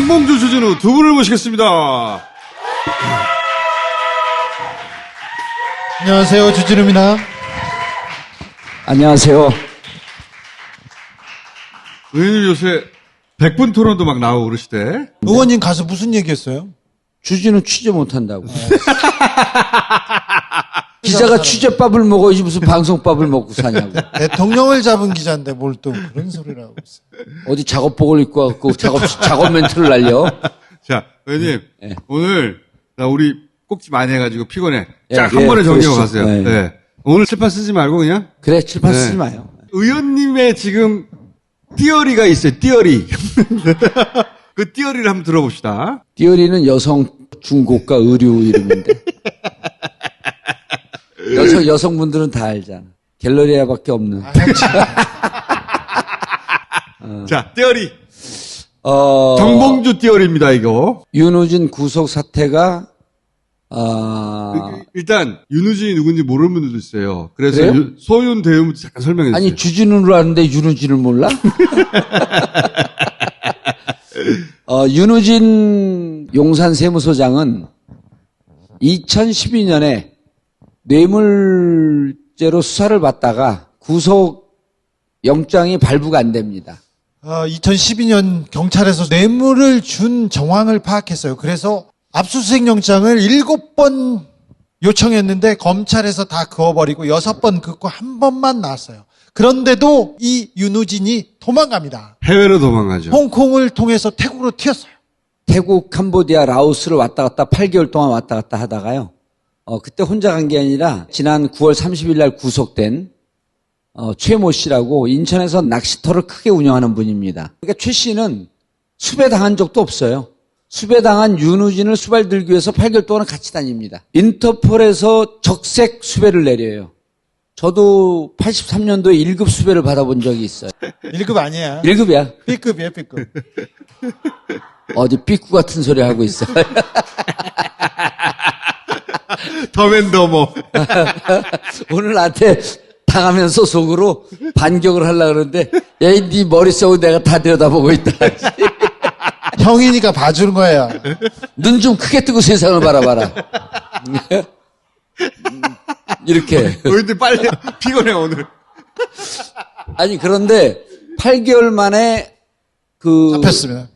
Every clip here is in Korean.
정봉주, 주진우 두 분을 모시겠습니다. 안녕하세요, 주진우입니다. 안녕하세요. 의원님 요새 100분 토론도 막 나오고 그러시대. 의원님 가서 무슨 얘기했어요? 주진우 취재 못한다고. 기자가 취재밥을 먹어야지 무슨 방송밥을 먹고 사냐고. 대통령을 잡은 기자인데 뭘 또 그런 소리를 하고 있어요. 어디 작업복을 입고 왔고 작업 멘트를 날려. 자, 의원님 네. 오늘 나 우리 꼭지 많이 해가지고 피곤해. 예, 쫙 한 예, 번에 정리하고 그랬어. 가세요. 네. 네. 오늘 칠판 쓰지 말고 그냥. 그래, 칠판 네. 쓰지 마요. 의원님의 지금 띠어리가 있어요. 띠어리. 그 띠어리를 한번 들어봅시다. 띠어리는 여성 중고가 의류 이름인데. 여성분들은 다 알잖아. 갤러리아밖에 없는. 자, 띠어리. 정봉주 띠어리입니다, 이거. 윤우진 구속 사태가 일단 윤우진이 누군지 모르는 분들도 있어요. 그래서 그래요? 소윤 대유부터 잠깐 설명해 주세요. 아니 주진우를 아는데 윤우진을 몰라? 윤우진 용산 세무서장은 2012년에 뇌물죄로 수사를 받다가 구속 영장이 발부가 안 됩니다. 2012년 경찰에서 뇌물을 준 정황을 파악했어요. 그래서 압수수색 영장을 7번 요청했는데 검찰에서 다 그어버리고 6번 긋고 한 번만 나왔어요. 그런데도 이 윤우진이 도망갑니다. 해외로 도망가죠. 홍콩을 통해서 태국으로 튀었어요. 태국, 캄보디아, 라오스를 왔다 갔다 8개월 동안 왔다 갔다 하다가요. 그때 혼자 간 게 아니라 지난 9월 30일 날 구속된 최모 씨라고 인천에서 낚시터를 크게 운영하는 분입니다. 그러니까 최 씨는 수배당한 적도 없어요. 수배당한 윤우진을 수발 들기 위해서 8개월 동안 같이 다닙니다. 인터폴에서 적색 수배를 내려요. 저도 83년도에 1급 수배를 받아본 적이 있어요. 1급 아니야. 1급이야. B급이야, B급. 어디 삐꾸 같은 소리 하고 있어. 더맨더머. 오늘 나한테 당하면서 속으로 반격을 하려고 그러는데, 야, 네 머릿속을 내가 다 들여다보고 있다. 형이니까 봐주는 거예요. 눈 좀 크게 뜨고 세상을 바라봐라. 이렇게. 근데 빨리 피곤해 오늘. 아니, 그런데 8개월 만에 잡혔습니다.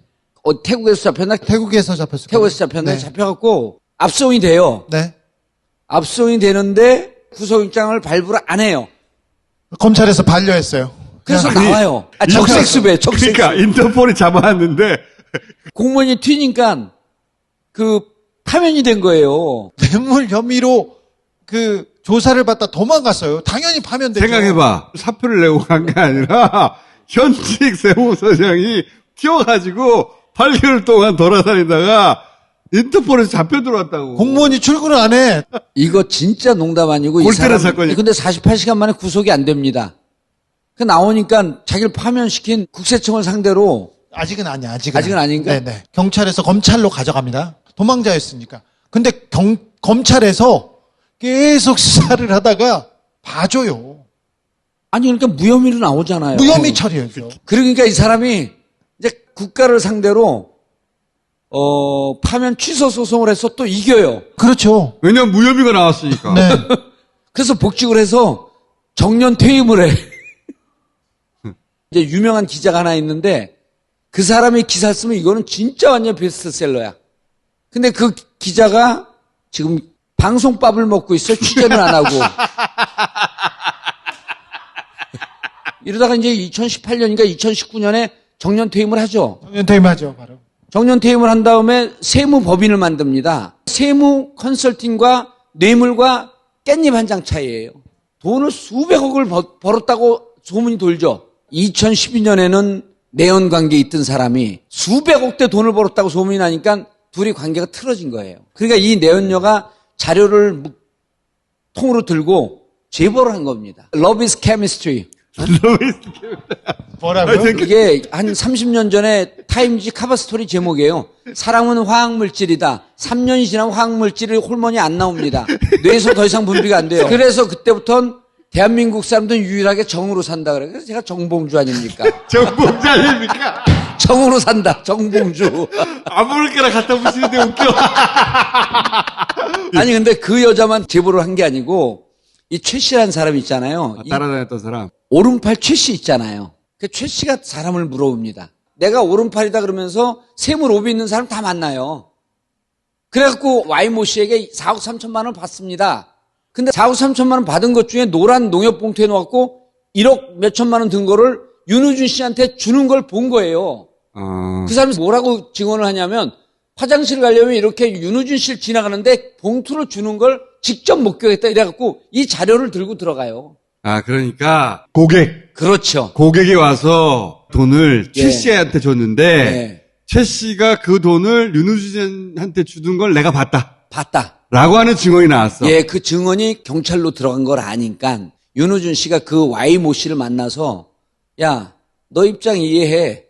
태국에서 잡혔나? 태국에서 잡혔습니다. 태국에서 잡혔나? 네. 잡혀갖고 압송이 돼요. 네. 압송이 되는데 구속영장을 발부를 안 해요. 검찰에서 반려했어요. 그래서 그냥 나와요. 적색수배, 적색수배. 그러니까 인터폴이 잡아왔는데 공무원이 튀니까 파면이 된 거예요. 뇌물 혐의로 조사를 받다 도망갔어요. 당연히 파면되죠. 생각해봐. 사표를 내고 간 게 아니라 현직 세무서장이 튀어가지고 8개월 동안 돌아다니다가 인터폴에서 잡혀 들어왔다고. 공무원이 출근을 안 해. 이거 진짜 농담 아니고 이 골 사람 때린 사건이. 근데 48시간 만에 구속이 안 됩니다. 그 나오니까 자기를 파면시킨 국세청을 상대로 아직은 아니야. 아직은 아닌가? 네네. 경찰에서 검찰로 가져갑니다. 도망자였으니까. 근데 검찰에서 계속 수사를 하다가 봐줘요. 아니 그러니까 무혐의로 나오잖아요. 무혐의 처리해줘. 그러니까 이 사람이 이제 국가를 상대로 파면 취소 소송을 해서 또 이겨요. 그렇죠. 왜냐면 무혐의가 나왔으니까. 네. 그래서 복직을 해서 정년 퇴임을 해. 이제 유명한 기자가 하나 있는데 그 사람이 기사 쓰면 이거는 진짜 완전 베스트셀러야. 근데 그 기자가 지금 방송밥을 먹고 있어. 취재는 안 하고. 이러다가 이제 2018년인가 2019년에 정년 퇴임을 하죠. 퇴임하죠, 바로. 정년 퇴임을 한 다음에 세무법인을 만듭니다. 세무 컨설팅과 뇌물과 깻잎 한 장 차이예요. 돈을 수백억을 벌었다고 소문이 돌죠. 2012년에는 내연 관계에 있던 사람이 수백억대 돈을 벌었다고 소문이 나니까 둘이 관계가 틀어진 거예요. 그러니까 이 내연녀가 자료를 통으로 들고 제보를 한 겁니다. Love is chemistry. 뭐라고요? 이게 한 30년 전에 타임지 카바 스토리 제목이에요. 사랑은 화학물질이다. 3년이 지나면 화학물질의 호르몬이 안 나옵니다. 뇌에서 더 이상 분비가 안 돼요. 그래서 그때부터는 대한민국 사람들은 유일하게 정으로 산다 그래요. 그래서 제가 정봉주 아닙니까? 정봉주 아닙니까? 정으로 산다. 정봉주. 아무렇게나 갖다 붙이는데 웃겨. 아니 근데 그 여자만 제보를 한 게 아니고 이 최 씨라는 사람 있잖아요. 이 따라다녔던 사람. 오른팔 최 씨 있잖아요. 그 최 씨가 사람을 물어봅니다. 내가 오른팔이다 그러면서 세무 로비 있는 사람 다 만나요. 그래갖고 Y모 씨에게 4억 3천만 원 받습니다. 근데 4억 3천만 원 받은 것 중에 노란 농협 봉투에 넣었고 1억 몇 천만 원 든 거를 윤우준 씨한테 주는 걸 본 거예요. 그 사람이 뭐라고 증언을 하냐면 화장실 가려면 이렇게 윤우준 씨를 지나가는데 봉투를 주는 걸 직접 목격했다 이래갖고 이 자료를 들고 들어가요. 아, 그러니까 고객. 그렇죠. 고객이 와서 돈을 예. 최 씨한테 줬는데 예. 최 씨가 그 돈을 윤우진한테 주는 걸 내가 봤다. 봤다. 라고 하는 증언이 나왔어. 예, 그 증언이 경찰로 들어간 걸 아니까 윤우준 씨가 그 Y모 씨를 만나서 야, 너 입장 이해해.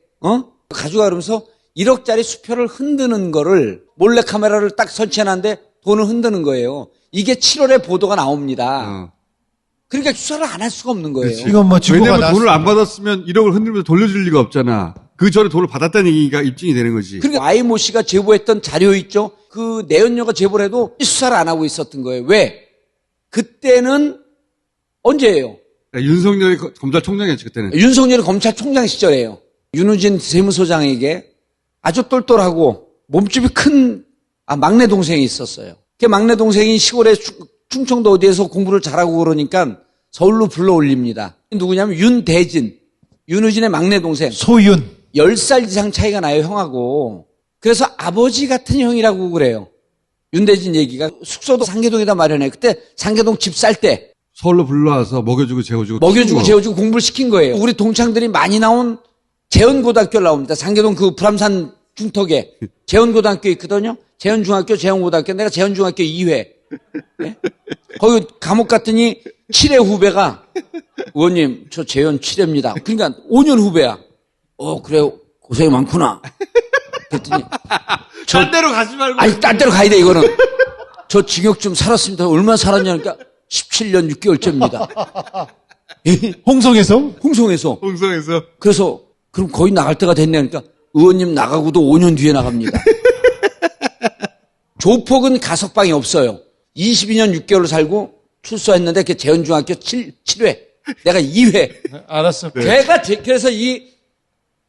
가져가 그러면서 1억짜리 수표를 흔드는 거를 몰래 카메라를 딱 설치해놨는데 돈을 흔드는 거예요. 이게 7월에 보도가 나옵니다. 그러니까 수사를 안 할 수가 없는 거예요. 이건 뭐 증거가 왜냐면 돈을 안 나왔습니다. 받았으면 1억을 흔들면서 돌려줄 리가 없잖아. 그 전에 돈을 받았다는 얘기가 입증이 되는 거지. 그러니까 Y모 씨가 제보했던 자료 있죠? 그 내연녀가 제보를 해도 수사를 안 하고 있었던 거예요. 왜? 그때는 언제예요? 그러니까 윤석열이 검찰총장이었지 그때는. 윤석열이 검찰총장 시절이에요. 윤우진 세무서장에게 아주 똘똘하고 몸집이 큰 막내 동생이 있었어요. 그 막내 동생이 시골에 충청도 어디에서 공부를 잘하고 그러니까 서울로 불러올립니다. 누구냐면 윤대진, 윤우진의 막내 동생. 소윤. 10살 이상 차이가 나요, 형하고. 그래서 아버지 같은 형이라고 그래요. 윤대진 얘기가 숙소도 상계동에다 마련해. 그때 상계동 집 살 때 서울로 불러와서 먹여주고 재워주고. 먹여주고 키우고. 재워주고 공부를 시킨 거예요. 우리 동창들이 많이 나온 재헌고등학교를 나옵니다. 상계동 그 불암산 중턱에 재헌고등학교 있거든요. 재헌중학교, 재헌고등학교. 내가 재헌중학교 2회. 네? 거기 감옥 갔더니 7회 후배가 의원님 저 재헌 7회입니다. 그러니까 5년 후배야. 그래요. 고생이 많구나. 그랬더니 딴 데로 가지 말고. 아니 딴 데로 가야 돼 이거는. 저 징역 좀 살았습니다. 얼마나 살았냐니까 17년 6개월째입니다. 홍성에서? 홍성에서. 홍성에서. 그래서 그럼 거의 나갈 때가 됐네 그러니까 의원님 나가고도 5년 뒤에 나갑니다. 조폭은 가석방이 없어요. 22년 6개월 살고 출소했는데 그 재헌중학교 7회. 내가 2회. 알았어. 걔가 그래서 이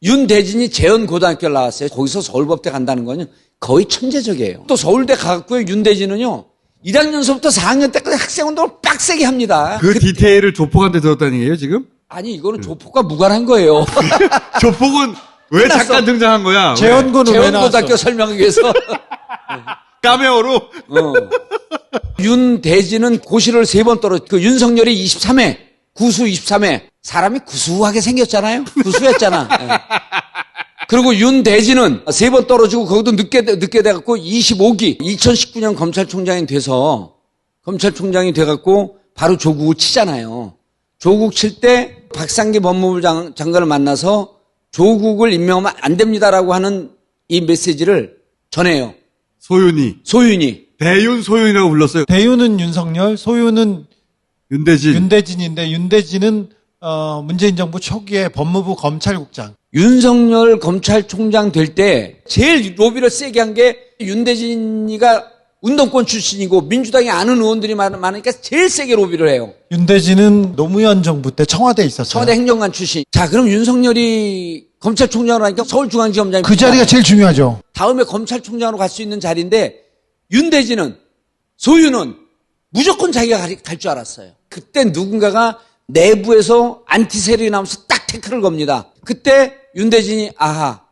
윤대진이 재헌고등학교를 나왔어요. 거기서 서울법대 간다는 거는 거의 천재적이에요. 또 서울대 가고요. 윤대진은요. 1학년서부터 4학년 때까지 학생 운동을 빡세게 합니다. 그 디테일을 조폭한테 들었다는 얘기예요 지금? 아니 이거는 조폭과 무관한 거예요. 조폭은 왜 끝났어. 잠깐 등장한 거야? 재헌고는 왜 나왔어? 재헌고등학교 설명하기 위해서. 까메오로? 윤대진은 고시를 3번 그 윤석열이 23회, 구수 23회. 사람이 구수하게 생겼잖아요. 구수했잖아. 예. 그리고 윤대진은 3번 떨어지고 거기도 늦게 돼갖고 25기. 2019년 검찰총장이 돼갖고 바로 조국을 치잖아요. 조국 칠 때 박상기 법무부 장관을 만나서 조국을 임명하면 안 됩니다라고 하는 이 메시지를 전해요. 소윤이. 대윤 소윤이라고 불렀어요. 대윤은 윤석열, 소윤은 윤대진. 윤대진인데 윤대진은 문재인 정부 초기에 법무부 검찰국장. 윤석열 검찰총장 될 때 제일 로비를 세게 한 게 윤대진이가 운동권 출신이고 민주당에 아는 의원들이 많으니까 제일 세게 로비를 해요. 윤대진은 노무현 정부 때 청와대에 있었어요. 청와대 행정관 출신. 자, 그럼 윤석열이 검찰총장으로 하니까 서울중앙지검장이 그 자리가 제일 중요하죠. 다음에 검찰총장으로 갈 수 있는 자리인데 윤대진은 소윤은 무조건 자기가 갈 줄 알았어요. 그때 누군가가 내부에서 안티세력이 나오면서 딱 태클을 겁니다. 그때 윤대진이 내가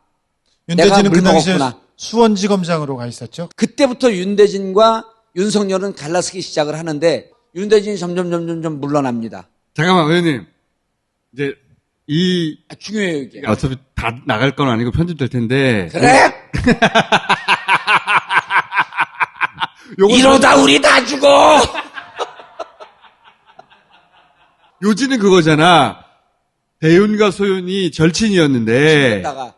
윤대진은 그 당시에 물먹었구나. 수원지검장으로 가 있었죠. 그때부터 윤대진과 윤석열은 갈라서기 시작을 하는데 윤대진이 점점 물러납니다. 잠깐만, 의원님. 이제, 중요해요 이게. 어차피 다 나갈 건 아니고 편집될 텐데. 그래? 이러다 우리 다 죽어! 요지는 그거잖아. 대윤과 소윤이 절친이었는데, 다가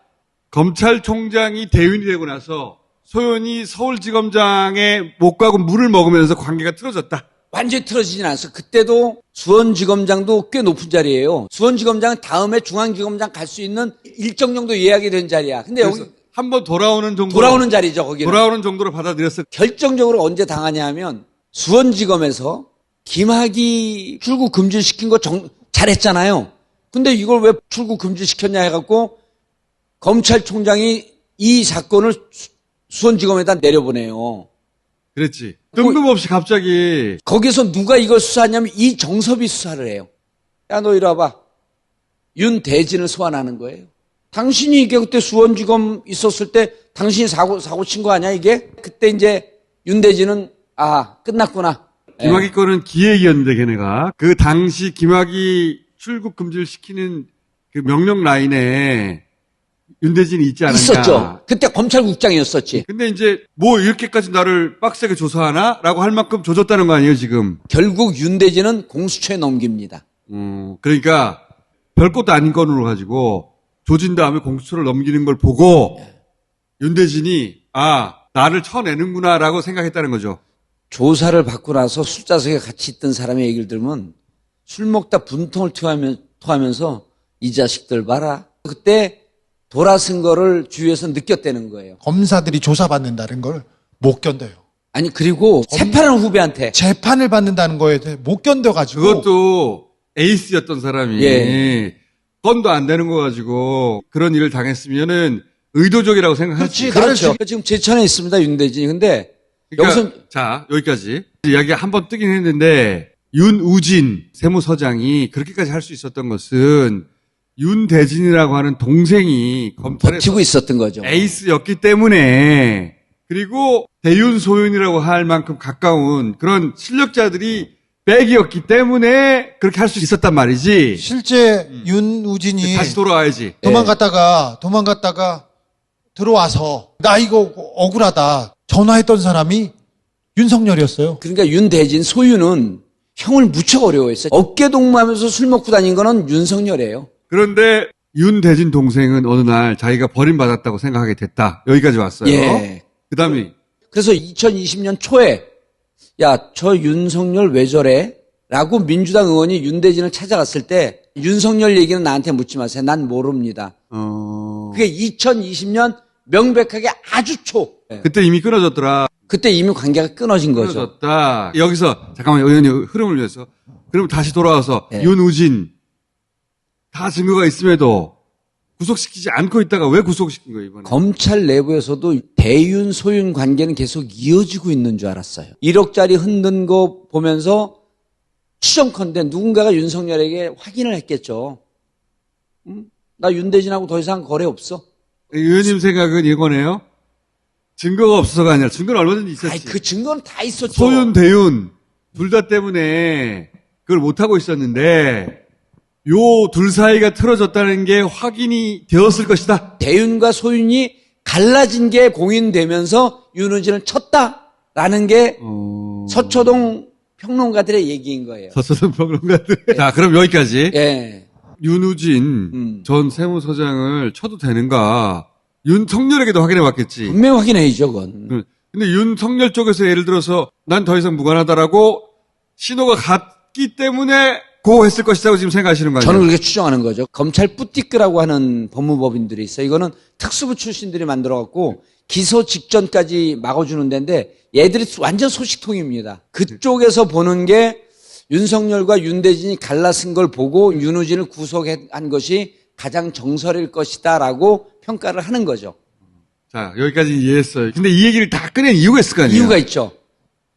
검찰총장이 대윤이 되고 나서 소윤이 서울지검장에 못 가고 물을 먹으면서 관계가 틀어졌다. 완전히 틀어지진 않았어. 그때도 수원지검장도 꽤 높은 자리예요. 수원지검장은 다음에 중앙지검장 갈 수 있는 일정 정도 예약이 된 자리야. 근데 여기 한번 돌아오는 정도. 돌아오는 자리죠, 거기는. 돌아오는 정도로 받아들였어. 결정적으로 언제 당하냐 하면 수원지검에서 김학의 출국 금지시킨 거 잘했잖아요. 근데 이걸 왜 출국 금지시켰냐 해갖고 검찰총장이 이 사건을 수원지검에다 내려보내요. 그랬지. 뜬금없이 갑자기. 거기서 누가 이걸 수사하냐면 이정섭이 수사를 해요. 야, 너 이리 와봐. 윤대진을 소환하는 거예요. 당신이 이게 그때 수원지검 있었을 때 당신이 사고 친 거 아니야, 이게? 그때 이제 윤대진은, 끝났구나. 김학의 거는 기획이었는데, 걔네가. 그 당시 김학의 출국 금지를 시키는 그 명령 라인에 윤대진이 있지 않았냐. 있었죠. 그때 검찰국장이었었지. 근데 이제 뭐 이렇게까지 나를 빡세게 조사하나? 라고 할 만큼 조졌다는 거 아니에요, 지금. 결국 윤대진은 공수처에 넘깁니다. 그러니까 별것도 아닌 건으로 가지고 조진 다음에 공수처를 넘기는 걸 보고 윤대진이 나를 쳐내는구나 라고 생각했다는 거죠. 조사를 받고 나서 술자석에 같이 있던 사람의 얘기를 들으면 술 먹다 분통을 토하면서 이 자식들 봐라. 그때 돌아선 거를 주위에서 느꼈다는 거예요. 검사들이 조사받는다는 걸 못 견뎌요. 아니 그리고 재판을 후배한테 재판을 받는다는 거에 대해 못 견뎌가지고. 그것도 에이스였던 사람이 건도 안 되는 거 가지고 그런 일을 당했으면은 의도적이라고 생각하지. 그렇죠. 지금 제천에 있습니다, 윤대진이. 근데 그러니까 여기서 자, 여기까지. 이야기 한번 뜨긴 했는데 윤우진 세무서장이 그렇게까지 할 수 있었던 것은 윤대진이라고 하는 동생이 검찰에 버티고 있었던 거죠. 에이스였기 때문에, 그리고 대윤 소윤이라고 할 만큼 가까운 그런 실력자들이 백이었기 때문에 그렇게 할 수 있었단 말이지. 실제 윤우진이 다시 돌아와야지. 도망갔다가 들어와서 나 이거 억울하다 전화했던 사람이 윤석열이었어요. 그러니까 윤대진 소유는 형을 무척 어려워했어요. 어깨 동무하면서 술 먹고 다닌 거는 윤석열이에요. 그런데 윤대진 동생은 어느 날 자기가 버림받았다고 생각하게 됐다. 여기까지 왔어요. 예. 그다음에 그래서 2020년 초에 야, 저 윤석열 왜 저래? 라고 민주당 의원이 윤대진을 찾아갔을 때 윤석열 얘기는 나한테 묻지 마세요. 난 모릅니다. 그게 2020년 명백하게 아주 초. 그때 이미 끊어졌더라. 그때 이미 관계가 끊어진 거죠. 끊어졌다. 여기서 잠깐만 의원님 흐름을 위해서. 그럼 다시 돌아와서 윤우진 다 증거가 있음에도 구속시키지 않고 있다가 왜 구속시킨 거예요, 이번에? 검찰 내부에서도 대윤 소윤 관계는 계속 이어지고 있는 줄 알았어요. 1억짜리 흔든 거 보면서 추정컨대 누군가가 윤석열에게 확인을 했겠죠. 나 윤대진하고 더 이상 거래 없어. 의원님 생각은 이거네요? 증거가 없어서가 아니라 증거는 얼마든지 있었지. 아니, 그 증거는 다 있었죠. 소윤, 대윤 둘 다 때문에 그걸 못하고 있었는데 요 둘 사이가 틀어졌다는 게 확인이 되었을 것이다. 대윤과 소윤이 갈라진 게 공인되면서 윤우진을 쳤다라는 게 서초동 평론가들의 얘기인 거예요. 서초동 평론가들. 자, 그럼 여기까지. 예. 윤우진 전 세무서장을 쳐도 되는가? 윤석열에게도 확인해 봤겠지. 분명히 확인해야죠, 그건. 근데 윤석열 쪽에서 예를 들어서 난 더 이상 무관하다라고 신호가 갔기 때문에 고했을 것이라고 지금 생각하시는 거 아니에요? 저는 그렇게 추정하는 거죠. 검찰 뿌띠끄라고 하는 법무법인들이 있어요. 이거는 특수부 출신들이 만들어갖고 기소 직전까지 막아주는 데인데 얘들이 완전 소식통입니다. 그쪽에서 보는 게 윤석열과 윤대진이 갈라쓴 걸 보고 윤우진을 구속한 것이 가장 정설일 것이다라고 평가를 하는 거죠. 자, 여기까지 이해했어요. 근데 이 얘기를 다 꺼낸 이유가 있을 거 아니에요? 이유가 있죠.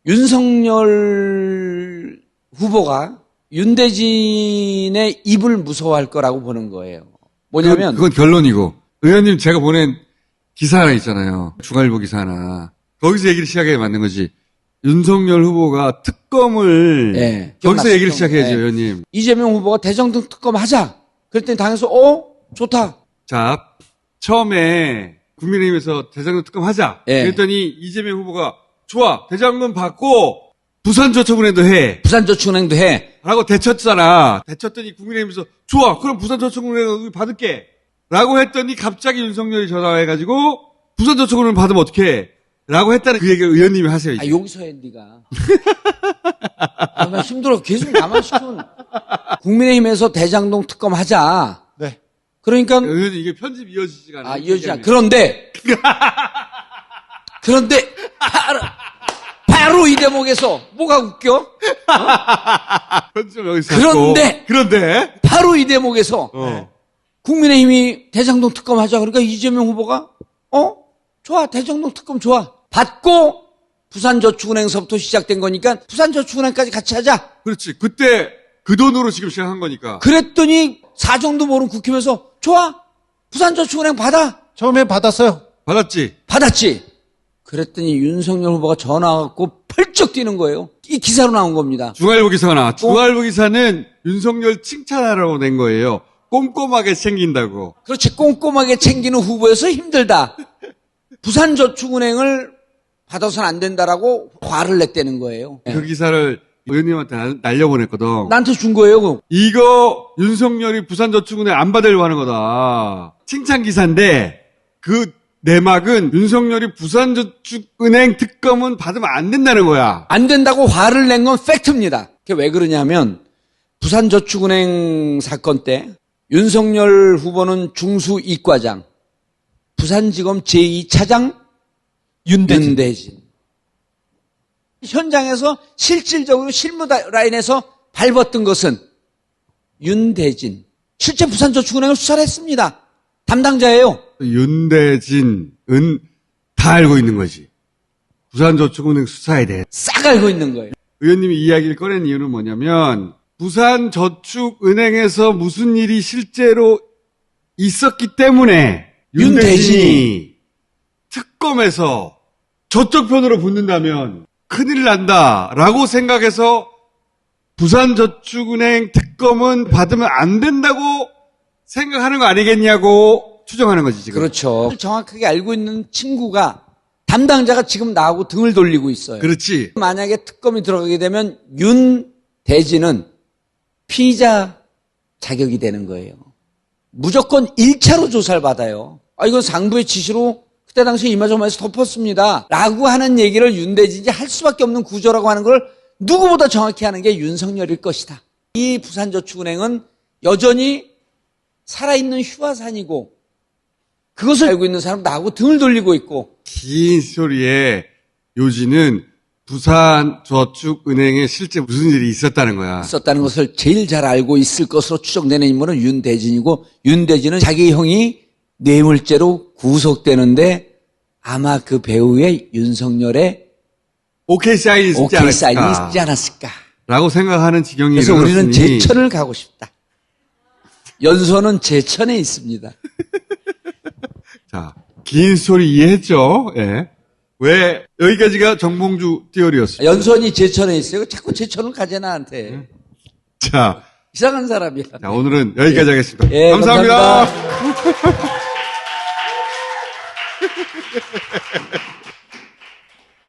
윤석열 후보가 윤대진의 입을 무서워할 거라고 보는 거예요. 뭐냐면 그건 결론이고. 의원님 제가 보낸 기사 하나 있잖아요. 중앙일보 기사 하나. 거기서 얘기를 시작해야 맞는 거지. 윤석열 후보가 특검을 거기서 기억났어요. 얘기를 시작해야죠, 의원님. 이재명 후보가 대장동 특검 하자. 그랬더니 당에서 좋다. 자, 처음에 국민의힘에서 대장동 특검 하자. 그랬더니 이재명 후보가 좋아, 대장동 받고 부산저축은행도 해. 부산저축은행도 해. 라고 대쳤잖아. 대쳤더니 국민의힘에서 좋아, 그럼 부산저축은행 받을게. 라고 했더니 갑자기 윤석열이 전화해가지고 부산저축은행 받으면 어떡해. 라고 했다는 그 얘기를 의원님이 하세요. 이제. 아, 여기서 해, 니가. 아, 나 힘들어. 계속 나만 시키면. 국민의힘에서 대장동 특검 하자. 네. 그러니까, 의원님 이게 편집 이어지지가 않아요. 아, 이어지지 않 그런데, 바로 이 대목에서 뭐가 웃겨? 편집 여기서 그런데 바로 이 대목에서 국민의힘이 대장동 특검 하자. 그러니까 이재명 후보가, 좋아. 대장동 특검 좋아. 받고 부산저축은행서부터 시작된 거니까 부산저축은행까지 같이 하자. 그렇지. 그때 그 돈으로 지금 시작한 거니까. 그랬더니 사정도 모르는 국힘에서 좋아. 부산저축은행 받아. 처음에 받았어요. 받았지. 받았지. 그랬더니 윤석열 후보가 전화 갖고 펄쩍 뛰는 거예요. 이 기사로 나온 겁니다. 중앙일보 기사가 나왔죠. 중앙일보 기사는 윤석열 칭찬하라고 낸 거예요. 꼼꼼하게 챙긴다고. 그렇지. 꼼꼼하게 챙기는 후보여서 힘들다. 부산저축은행을 받아서는 안 된다라고 화를 냈다는 거예요. 그 기사를 의원님한테 날려보냈거든. 나한테 준 거예요. 이거 윤석열이 부산저축은행 안 받으려고 하는 거다. 칭찬 기사인데 그 내막은 윤석열이 부산저축은행 특검은 받으면 안 된다는 거야. 안 된다고 화를 낸 건 팩트입니다. 그게 왜 그러냐면 부산저축은행 사건 때 윤석열 후보는 중수이과장, 부산지검 제2차장 윤대진. 현장에서 실질적으로 실무 라인에서 밟았던 것은 윤대진. 실제 부산저축은행을 수사를 했습니다. 담당자예요. 윤대진은 다 알고 있는 거지. 부산저축은행 수사에 대해. 싹 알고 있는 거예요. 의원님이 이 이야기를 꺼낸 이유는 뭐냐면 부산저축은행에서 무슨 일이 실제로 있었기 때문에 윤대진이 특검에서 저쪽 편으로 붙는다면 큰일 난다라고 생각해서 부산저축은행 특검은 받으면 안 된다고 생각하는 거 아니겠냐고 추정하는 거지 지금. 그렇죠. 정확하게 알고 있는 친구가 담당자가 지금 나하고 등을 돌리고 있어요. 그렇지. 만약에 특검이 들어가게 되면 윤대진은 피의자 자격이 되는 거예요. 무조건 1차로 조사를 받아요. 이건 상부의 지시로 그때 당시에 이마저마에서 덮었습니다. 라고 하는 얘기를 윤대진이 할 수밖에 없는 구조라고 하는 걸 누구보다 정확히 하는 게 윤석열일 것이다. 이 부산저축은행은 여전히 살아있는 휴화산이고 그것을 알고 있는 사람 나하고 등을 돌리고 있고 긴 소리에 요지는 부산저축은행에 실제 무슨 일이 있었다는 거야. 있었다는 것을 제일 잘 알고 있을 것으로 추정되는 인물은 윤대진이고 윤대진은 자기 형이 뇌물죄로 구속되는데 아마 그 배후에 윤석열의 오케이 사인이 있지 오케이 사인이 않았을까. 있지 않았을까. 라고 생각하는 지경이 그래서 우리는 일어났으니 제천을 가고 싶다. 연소는 제천에 있습니다. 자, 긴 소리 이해했죠? 예. 왜 여기까지가 정봉주 띠어리였어요. 연선이 제천에 있어요. 자꾸 제천을 가재 나한테. 자, 이상한 사람이야. 자, 오늘은 여기까지 하겠습니다. 예, 감사합니다. 감사합니다.